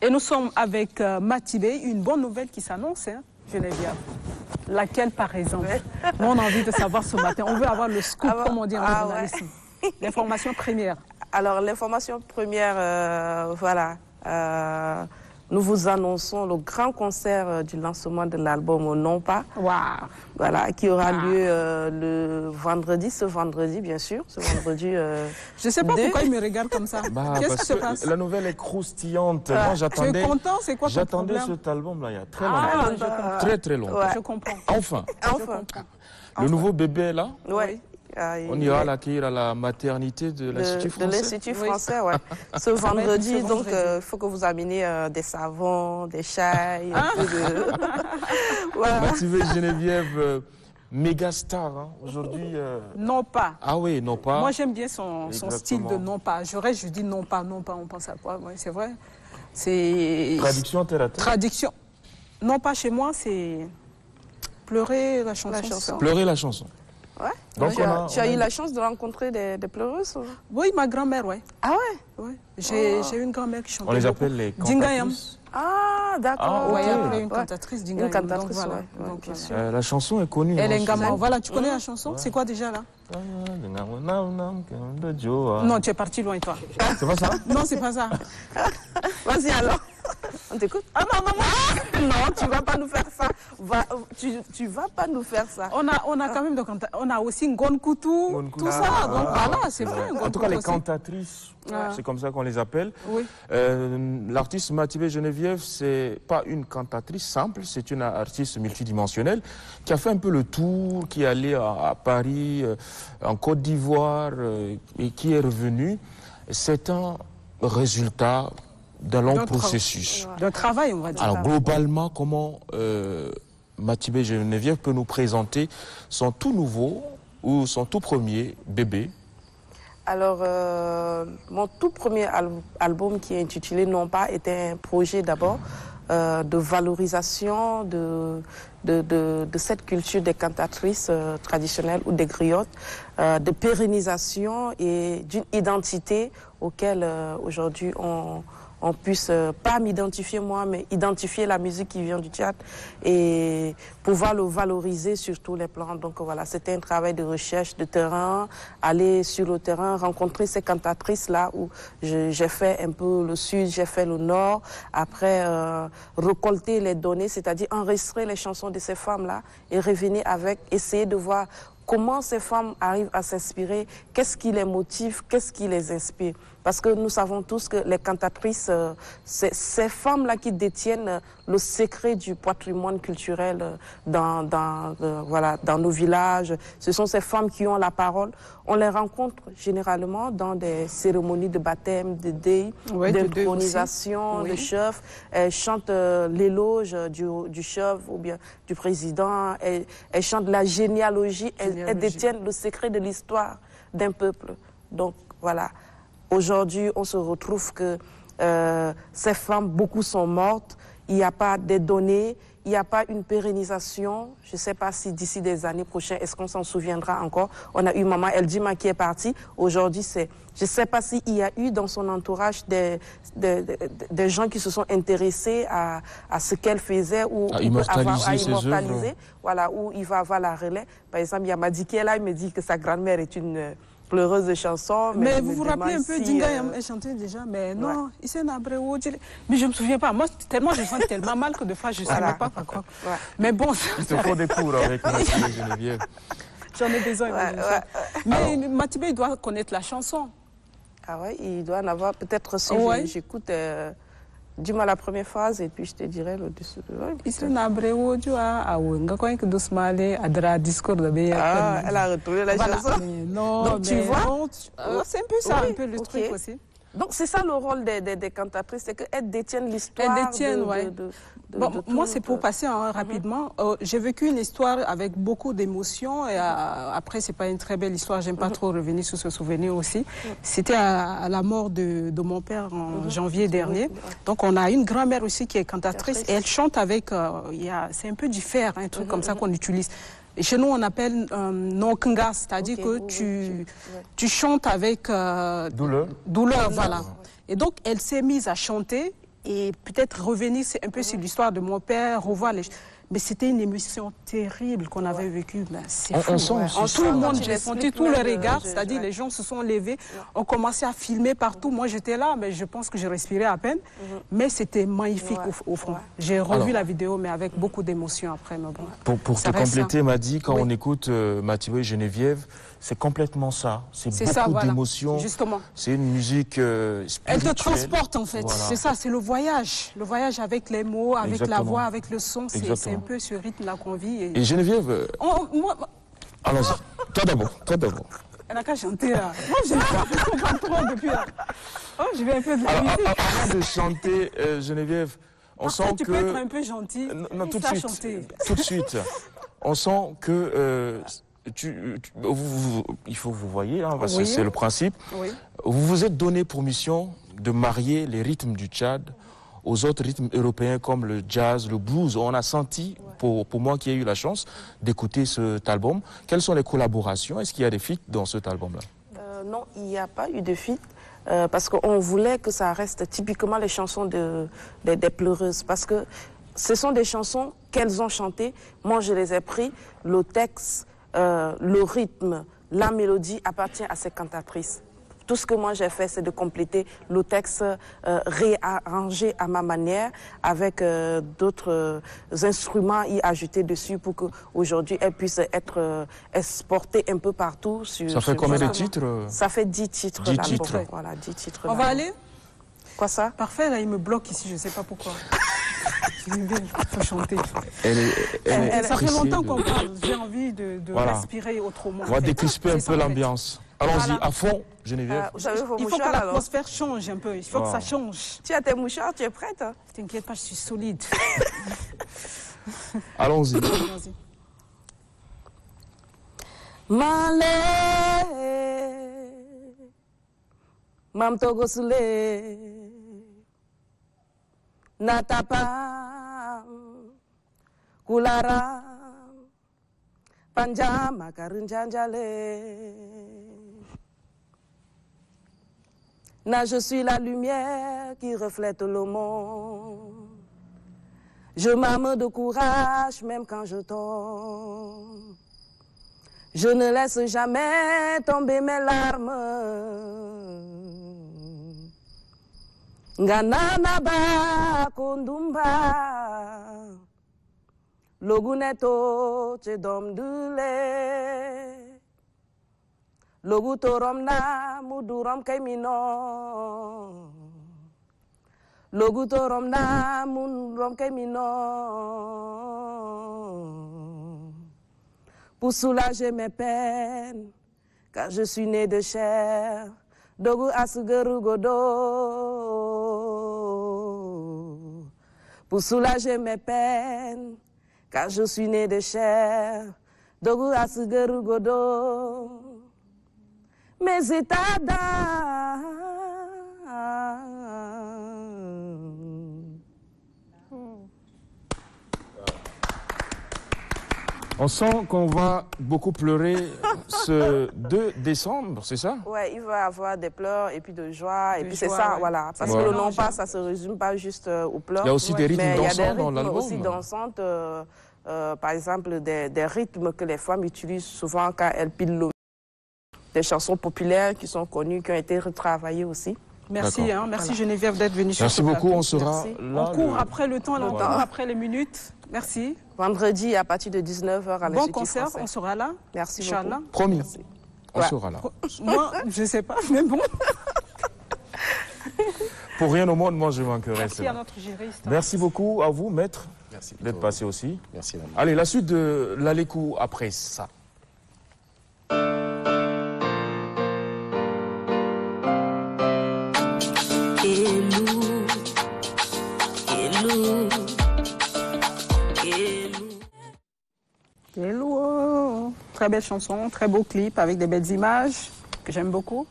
Et nous sommes avec Matibé, une bonne nouvelle qui s'annonce, hein, Geneviève. Laquelle, par exemple? Nous, on a envie de savoir ce matin. On veut avoir le scoop, comme on dit en journalisme. Ouais. L'information première. Alors, l'information première, voilà. Nous vous annonçons le grand concert du lancement de l'album Non Pas. Wow. Voilà, qui aura lieu le vendredi, ce vendredi, bien sûr. Ce vendredi. Je ne sais pas pourquoi il me regarde comme ça. Qu'est-ce qui se passe? La nouvelle est croustillante. Moi, j'attendais. Tu es content? C'est quoi ton problème? J'attendais cet album-là il y a très longtemps. Très, très longtemps. Ouais. Je comprends. Enfin. Enfin. Le nouveau bébé est là? Oui. On ira l'accueillir à la maternité de l'Institut français. De l'Institut français, oui. Ce vendredi, donc, il faut que vous ameniez des savons, des chais, un peu de... Voilà. Matibé Geneviève, méga star, hein, aujourd'hui. Non pas. Ah oui, non pas. Moi, j'aime bien son style de non pas. Je dis non pas, on pense à quoi? Oui, c'est vrai. C'est... Traduction terre à terre. Traduction. Non pas chez moi, c'est pleurer la chanson. Pleurer la chanson. Ouais. Donc tu as eu la chance de rencontrer des pleureuses? Oui, ma grand-mère, oui. Ah ouais? Oui. J'ai une grand-mère qui chantait. On les appelle les cantatrices. Ah, d'accord. Oui, après une cantatrice d'Ingayam. Une cantatrice, donc, voilà. ouais. Donc, la chanson est connue. Elle est gamin. Voilà, tu connais la chanson? C'est quoi déjà là? Non, tu es parti loin, toi. C'est pas ça? Non, c'est pas ça. Vas-y alors. On t'écoute? Ah non, maman! Non, tu vas pas nous faire ça. Tu vas pas nous faire ça. On a quand même on a aussi Ngon Koutou, tout ça. Donc voilà, c'est vrai. En tout cas, les cantatrices, c'est comme ça qu'on les appelle. Oui. L'artiste Matibé Geneviève, c'est pas une cantatrice simple, c'est une artiste multidimensionnelle qui a fait un peu le tour, qui est allée à Paris, en Côte d'Ivoire, et qui est revenue. C'est un résultat d'un long processus. D'un travail, on va dire. Alors, globalement, comment Matibé Geneviève peut nous présenter son tout nouveau ou son tout premier bébé? Alors, mon tout premier album qui est intitulé Non Pas était un projet d'abord de valorisation de cette culture des cantatrices traditionnelles ou des griottes, de pérennisation et d'une identité auquel aujourd'hui on puisse pas m'identifier moi, mais identifier la musique qui vient du Tchad et pouvoir le valoriser sur tous les plans. Donc voilà, c'était un travail de recherche de terrain, aller sur le terrain, rencontrer ces cantatrices-là où j'ai fait un peu le sud, j'ai fait le nord, après récolter les données, c'est-à-dire enregistrer les chansons de ces femmes-là et revenir avec, essayer de voir comment ces femmes arrivent à s'inspirer, qu'est-ce qui les motive, qu'est-ce qui les inspire. Parce que nous savons tous que les cantatrices, ces femmes-là qui détiennent le secret du patrimoine culturel dans nos villages, ce sont ces femmes qui ont la parole. On les rencontre généralement dans des cérémonies de baptême, de deuil, d'intronisation, de chef. Elles chantent l'éloge du chef ou bien du président. Elles chantent la généalogie. Elles détiennent le secret de l'histoire d'un peuple. Donc voilà. Aujourd'hui, on se retrouve que ces femmes, beaucoup sont mortes, il n'y a pas de données, il n'y a pas une pérennisation. Je ne sais pas si d'ici des années prochaines, est-ce qu'on s'en souviendra encore? On a eu Maman Eldima qui est partie. Aujourd'hui, je ne sais pas s'il y a eu dans son entourage des gens qui se sont intéressés à ce qu'elle faisait ou à immortaliser. Voilà, où il va avoir la relais. Par exemple, il y a Madi qui est là, il me dit que sa grand-mère est une pleureuse de chansons. Mais vous vous rappelez un peu d'Ingayam, elle chantait déjà, mais non, il s'est nabré. Mais je ne me souviens pas. Moi, je sens tellement mal que des fois, je ne savais pas quoi. Ouais. Mais bon. Il te faut des cours avec Matibé Geneviève. J'en ai besoin. Mais Matibé, il doit connaître la chanson. Ah ouais, il doit en avoir. Peut-être si j'écoute. Dis-moi la première phrase et puis je te dirai le dessous. Elle a retrouvé la chanson. Non, donc, tu vois, c'est un peu ça, un peu le truc aussi. Donc c'est ça le rôle des cantatrices, c'est qu'elles détiennent l'histoire. Elles détiennent, moi, c'est pour passer rapidement. J'ai vécu une histoire avec beaucoup d'émotions et après, c'est pas une très belle histoire. J'aime pas trop revenir sur ce souvenir aussi. C'était à la mort de mon père en janvier dernier. Donc on a une grand-mère aussi qui est cantatrice et elle chante avec. C'est un peu du fer, un truc comme ça qu'on utilise. Et chez nous, on appelle non-kunga, c'est-à-dire que tu chantes avec douleur, voilà. Et donc, elle s'est mise à chanter et peut-être revenir un peu sur l'histoire de mon père, revoir les... Mais c'était une émission terrible qu'on avait vécue. C'est fou. Tout le monde, j'ai senti tout le regard, c'est-à-dire les gens se sont levés, ont commencé à filmer partout. Moi, j'étais là, mais je pense que je respirais à peine. Mais c'était magnifique au fond. J'ai revu la vidéo, mais avec beaucoup d'émotion après. Mais bon, pour te compléter, Madi, quand on écoute Mathieu et Geneviève, c'est complètement ça. C'est beaucoup d'émotions. Justement. C'est une musique spirituelle. Elle te transporte en fait. C'est ça, c'est le voyage. Le voyage avec les mots, avec la voix, avec le son. C'est un peu ce rythme-là qu'on vit. Et Geneviève, allons-y. Toi d'abord. Elle n'a qu'à chanter là. Moi, je ne pas trop depuis là. Oh, je vais un peu de la musique. Avant de chanter, Geneviève, on sent tu que... peux être un peu gentil. Non, tout de suite. Chanter. Tout de suite. On sent que... il faut que vous voyez, hein, parce que c'est le principe. Oui. Vous vous êtes donné pour mission de marier les rythmes du Tchad aux autres rythmes européens comme le jazz, le blues. On a senti, pour moi qui ai eu la chance d'écouter cet album, quelles sont les collaborations? Est-ce qu'il y a des feats dans cet album-là? Non, il n'y a pas eu de feat. Parce qu'on voulait que ça reste typiquement les chansons des pleureuses. Parce que ce sont des chansons qu'elles ont chantées. Moi, je les ai pris. Le texte, le rythme, la mélodie appartient à ces cantatrices. Tout ce que moi j'ai fait, c'est de compléter le texte réarrangé à ma manière avec d'autres instruments y ajoutés dessus pour qu'aujourd'hui elles puissent être exportées un peu partout. Ça fait combien de titres? Ça fait 10 titres. 10 titres. Voilà, 10 titres. On va aller? Quoi ça? Parfait, là il me bloque ici, je ne sais pas pourquoi. Il faut chanter. Ça fait longtemps qu'on parle, j'ai envie de respirer autrement. On va décrisper un peu l'ambiance. Allons-y, à fond, Geneviève. Il faut que l'atmosphère change un peu, il faut que ça change. Tu as tes mouchoirs, tu es prête? T'inquiète pas, je suis solide. Allons-y. Malé, Mam Togo Soulé, Natapa, Kulara, Panjama Karinjanjale. Na, je suis la lumière qui reflète le monde. Je m'arme de courage même quand je tombe. Je ne laisse jamais tomber mes larmes. Ngananaba kondumba. Loguneto che domdule. Logu torom na mudurom kaimino. Logu torom na mudurom kaimino. Pour soulager mes peines, car je suis né de chair. Dogu asugeru godo. Pour soulager mes peines, car je suis né de chair. Dogu asugeru godo. Mes états d'âme. On sent qu'on va beaucoup pleurer ce 2 décembre, c'est ça? Oui, il va y avoir des pleurs et puis de joie. Et puis c'est ça, voilà. Parce que le non-pas, ça ne se résume pas juste aux pleurs. Il y a aussi des rythmes dansants dans l'album. Il y a des rythmes aussi dansantes. Par exemple, des rythmes que les femmes utilisent souvent quand elles pilent l'eau. Des chansons populaires qui sont connues, qui ont été retravaillées aussi. Merci, merci Geneviève d'être venue sur ce plateau. Merci beaucoup, on sera là. On court après le temps, on court après les minutes. Merci. Vendredi à partir de 19h à l'Institut Bon concert, français. On sera là. Merci Inch'Allah. beaucoup. Promis, merci. On sera là. Moi, je ne sais pas, mais bon. Pour rien au monde, moi je manquerai. Merci à notre juriste. Merci beaucoup à vous, maître, d'être passé aussi. Merci. Allez, la suite de l'Alékou après ça. Hello. Très belle chanson, très beau clip avec des belles images que j'aime beaucoup.